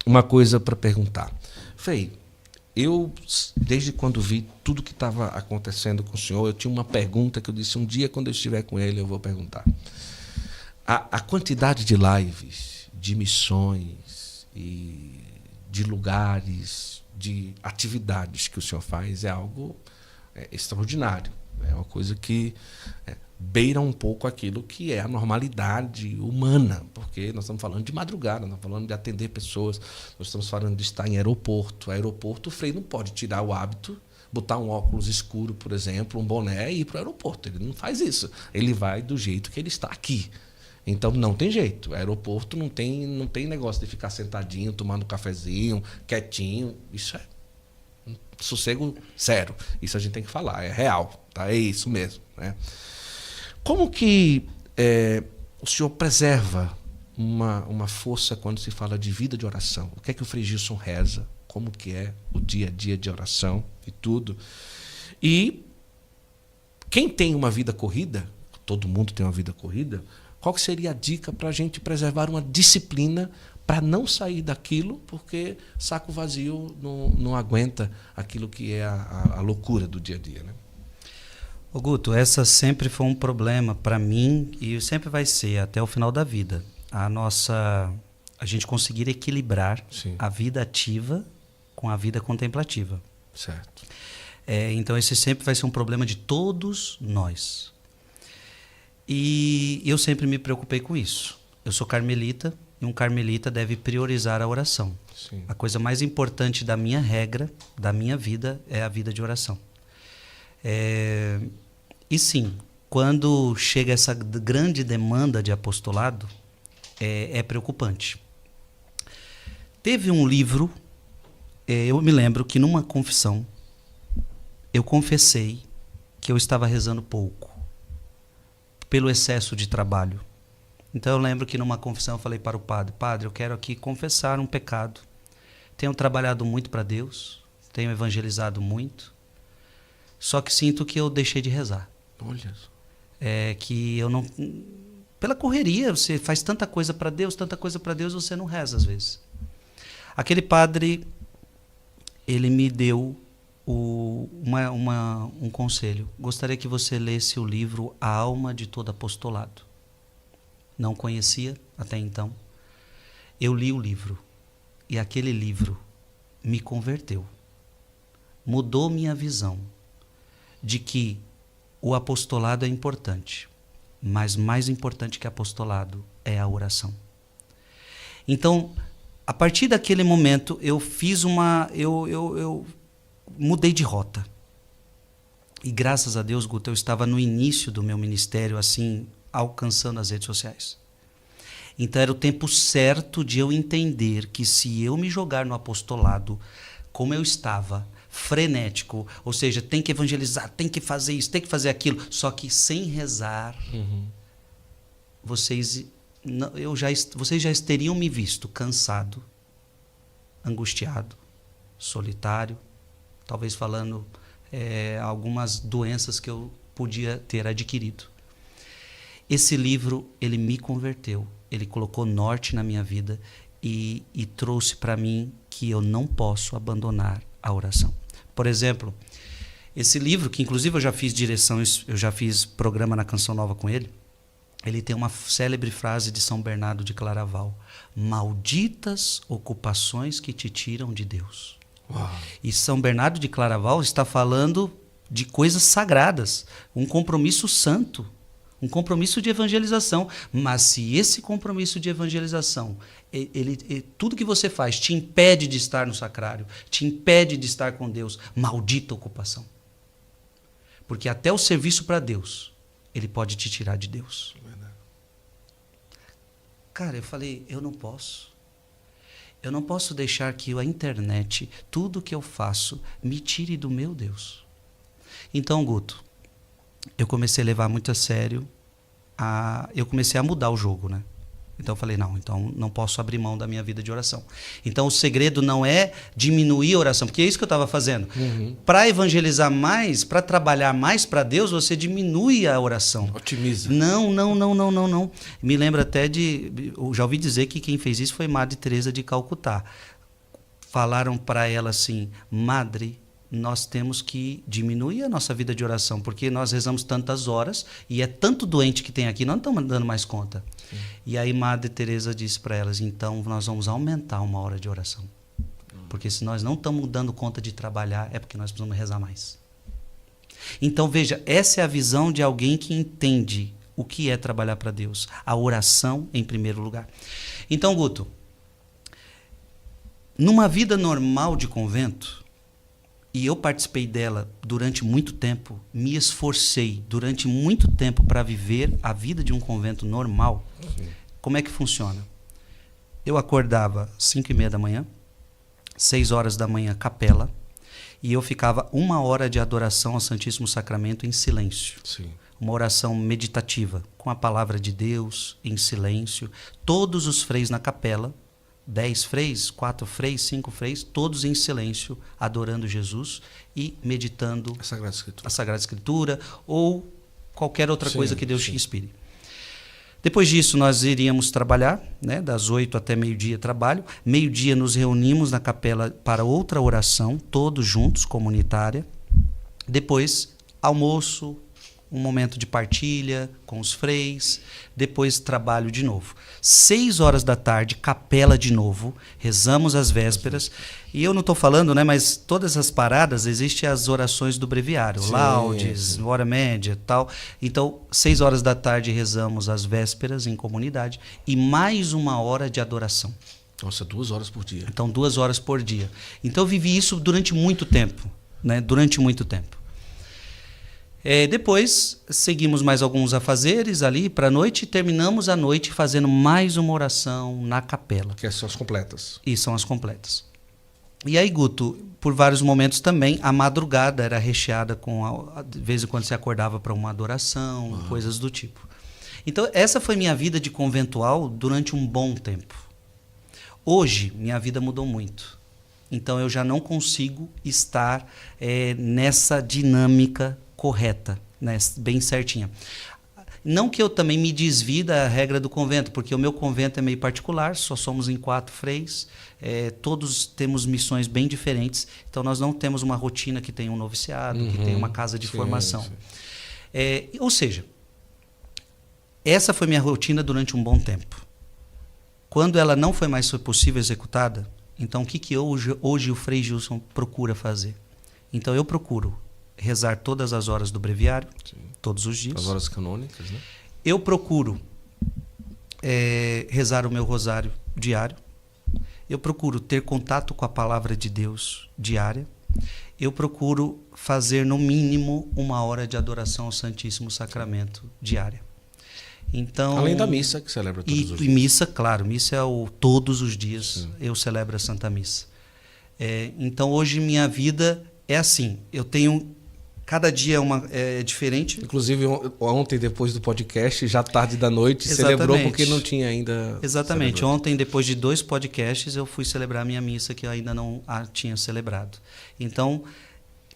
uma coisa para perguntar. Frei, eu, desde quando vi tudo que estava acontecendo com o senhor, eu tinha uma pergunta que eu disse, um dia, quando eu estiver com ele, eu vou perguntar. A quantidade de lives, de missões, e de lugares, de atividades que o senhor faz é algo extraordinário. É uma coisa que beira um pouco aquilo que é a normalidade humana, porque nós estamos falando de madrugada, nós estamos falando de atender pessoas, nós estamos falando de estar em aeroporto. Aeroporto, o Frei não pode tirar o hábito, botar um óculos escuro, por exemplo, um boné e ir para o aeroporto. Ele não faz isso. Ele vai do jeito que ele está aqui. Então, não tem jeito. Aeroporto não tem negócio de ficar sentadinho, tomando um cafezinho, quietinho. Isso é sossego zero. Isso a gente tem que falar. É real. Tá? É isso mesmo. Né? Como que o senhor preserva uma força quando se fala de vida de oração? O que é que o Frei Gilson reza? Como que é o dia a dia de oração e tudo? E quem tem uma vida corrida, todo mundo tem uma vida corrida, qual que seria a dica para a gente preservar uma disciplina para não sair daquilo, porque saco vazio não aguenta aquilo que é a loucura do dia a dia, né? Ô Guto, essa sempre foi um problema para mim e sempre vai ser até o final da vida. A gente conseguir equilibrar Sim. a vida ativa com a vida contemplativa. Certo. Então esse sempre vai ser um problema de todos nós. E eu sempre me preocupei com isso. Eu sou carmelita e um carmelita deve priorizar a oração. Sim. A coisa mais importante da minha regra, da minha vida, é a vida de oração. E sim, quando chega essa grande demanda de apostolado, é preocupante. Teve um livro, eu me lembro que numa confissão, eu confessei que eu estava rezando pouco, pelo excesso de trabalho. Então eu lembro que numa confissão eu falei para o padre, eu quero aqui confessar um pecado. Tenho trabalhado muito para Deus, tenho evangelizado muito, só que sinto que eu deixei de rezar. Olha. Que eu não... Pela correria, você faz tanta coisa para Deus, você não reza às vezes. Aquele padre, ele me deu um conselho. Gostaria que você lesse o livro A Alma de Todo Apostolado. Não conhecia até então. Eu li o livro e aquele livro me converteu. Mudou minha visão de que o apostolado é importante, mas mais importante que apostolado é a oração. Então, a partir daquele momento, eu fiz eu mudei de rota. E graças a Deus, Guto, eu estava no início do meu ministério, assim, alcançando as redes sociais. Então era o tempo certo de eu entender que se eu me jogar no apostolado, como eu estava, frenético, ou seja, tem que evangelizar, tem que fazer isso, tem que fazer aquilo, só que sem rezar, vocês já teriam me visto cansado, angustiado, solitário, talvez falando algumas doenças que eu podia ter adquirido. Esse livro, ele me converteu, ele colocou norte na minha vida e trouxe para mim que eu não posso abandonar a oração. Por exemplo, esse livro, que inclusive eu já fiz direção, eu já fiz programa na Canção Nova com ele, ele tem uma célebre frase de São Bernardo de Claraval: malditas ocupações que te tiram de Deus. Uau. E São Bernardo de Claraval está falando de coisas sagradas, um compromisso santo, um compromisso de evangelização. Mas se esse compromisso de evangelização, tudo que você faz te impede de estar no sacrário, te impede de estar com Deus, maldita ocupação. Porque até o serviço para Deus, ele pode te tirar de Deus. Cara, eu falei, eu não posso. Eu não posso deixar que a internet, tudo que eu faço, me tire do meu Deus. Então, Guto, eu comecei a levar muito a sério, eu comecei a mudar o jogo, né? Então eu falei, não posso abrir mão da minha vida de oração. Então o segredo não é diminuir a oração, porque é isso que eu estava fazendo. Para evangelizar mais, para trabalhar mais para Deus, você diminui a oração. Otimiza. Não. Me lembra até eu já ouvi dizer que quem fez isso foi Madre Teresa de Calcutá. falaram para ela assim: madre, nós temos que diminuir a nossa vida de oração, porque nós rezamos tantas horas e é tanto doente que tem aqui, nós não estamos dando mais conta. Sim. E aí Madre Teresa disse para elas: então nós vamos aumentar 1 hora de oração. Porque se nós não estamos dando conta de trabalhar, é porque nós precisamos rezar mais. Então veja, essa é a visão de alguém que entende o que é trabalhar para Deus. A oração em primeiro lugar. Então, Guto, numa vida normal de convento, e eu participei dela durante muito tempo, me esforcei durante muito tempo para viver a vida de um convento normal. Sim. Como é que funciona? Eu acordava 5h30 da manhã, 6 horas da manhã, capela, e eu ficava 1 hora de adoração ao Santíssimo Sacramento em silêncio. Sim. Uma oração meditativa, com a palavra de Deus, em silêncio. Todos os freis na capela, 10 freis, 4 freis, 5 freis, todos em silêncio, adorando Jesus e meditando a Sagrada Escritura ou qualquer outra coisa que Deus te inspire. Depois disso, nós iríamos trabalhar, né, das 8 até meio-dia trabalho. Meio-dia nos reunimos na capela para outra oração, todos juntos, comunitária. Depois, almoço, um momento de partilha com os freis, depois trabalho de novo. 6 horas da tarde, capela de novo, rezamos as vésperas. E eu não estou falando, né, mas todas as paradas existem as orações do breviário, laudes, hora média e tal. Então, 6 horas da tarde rezamos as vésperas em comunidade e mais 1 hora de adoração. Nossa, 2 horas por dia. Então, 2 horas por dia. Então, eu vivi isso durante muito tempo, né? Durante muito tempo. Depois, seguimos mais alguns afazeres ali para a noite e terminamos a noite fazendo mais uma oração na capela. Que são as completas. E são as completas. E aí, Guto, por vários momentos também, a madrugada era recheada com... de vez em quando você acordava para uma adoração, coisas do tipo. Então, essa foi minha vida de conventual durante um bom tempo. Hoje, minha vida mudou muito. Então, eu já não consigo estar nessa dinâmica correta, né, bem certinha. Não que eu também me desvie da regra do convento, porque o meu convento é meio particular, só somos em 4 freis, todos temos missões bem diferentes, então nós não temos uma rotina que tem um noviciado, que tem uma casa de formação. Sim. Ou seja, essa foi minha rotina durante um bom tempo. Quando ela não foi mais possível executada, então o que hoje o Frei Gilson procura fazer? Então eu procuro rezar todas as horas do breviário, sim, todos os dias. As horas canônicas, né? Eu procuro rezar o meu rosário diário. Eu procuro ter contato com a palavra de Deus diária. Eu procuro fazer no mínimo 1 hora de adoração ao Santíssimo Sacramento diária. Então, além da missa que celebra todos os dias. E missa, claro, missa todos os dias. Sim. Eu celebro a Santa Missa. Então hoje minha vida é assim, eu tenho... Cada dia é diferente. Inclusive, ontem, depois do podcast, já tarde da noite, celebrou porque não tinha ainda... Exatamente. Celebrado. Ontem, depois de 2 podcasts, eu fui celebrar a minha missa, que eu ainda não a tinha celebrado. Então,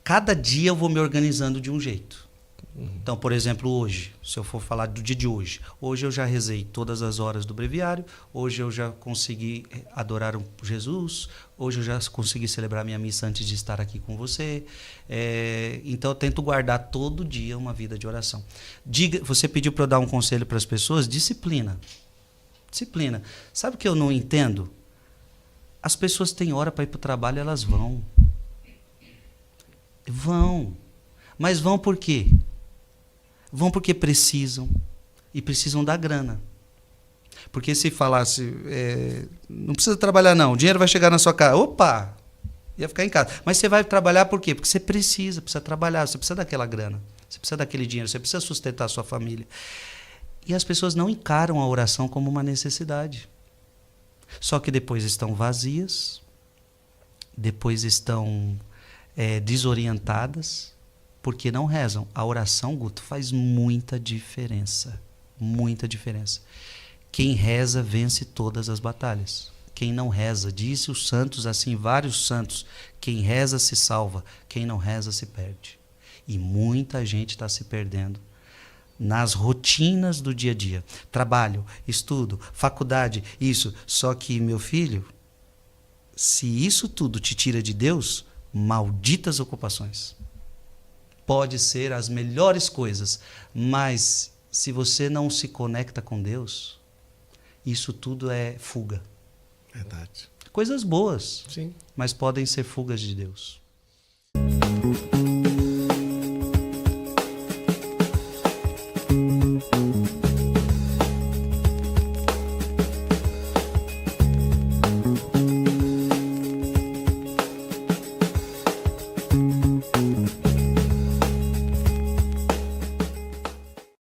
cada dia eu vou me organizando de um jeito. Então, por exemplo, hoje, se eu for falar do dia de hoje, hoje eu já rezei todas as horas do breviário, hoje eu já consegui adorar Jesus, hoje eu já consegui celebrar minha missa antes de estar aqui com você. Então eu tento guardar todo dia uma vida de oração. Você pediu para eu dar um conselho para as pessoas? Disciplina. Disciplina. Sabe o que eu não entendo? As pessoas têm hora para ir para o trabalho, elas vão. Vão. Mas vão por quê? Vão porque precisam, e precisam da grana. Porque se falasse, não precisa trabalhar não, o dinheiro vai chegar na sua casa, opa, ia ficar em casa. Mas você vai trabalhar por quê? Porque você precisa trabalhar, você precisa daquela grana, você precisa daquele dinheiro, você precisa sustentar a sua família. E as pessoas não encaram a oração como uma necessidade. Só que depois estão vazias, depois estão desorientadas, porque não rezam. A oração, Guto, faz muita diferença. Muita diferença. Quem reza vence todas as batalhas. Quem não reza, disse os santos assim, vários santos, quem reza se salva, quem não reza se perde. E muita gente está se perdendo nas rotinas do dia a dia. Trabalho, estudo, faculdade, isso. Só que, meu filho, Se isso tudo te tira de Deus, malditas ocupações. Pode ser as melhores coisas, mas se você não se conecta com Deus, isso tudo é fuga. Verdade. Coisas boas, Sim. mas podem ser fugas de Deus.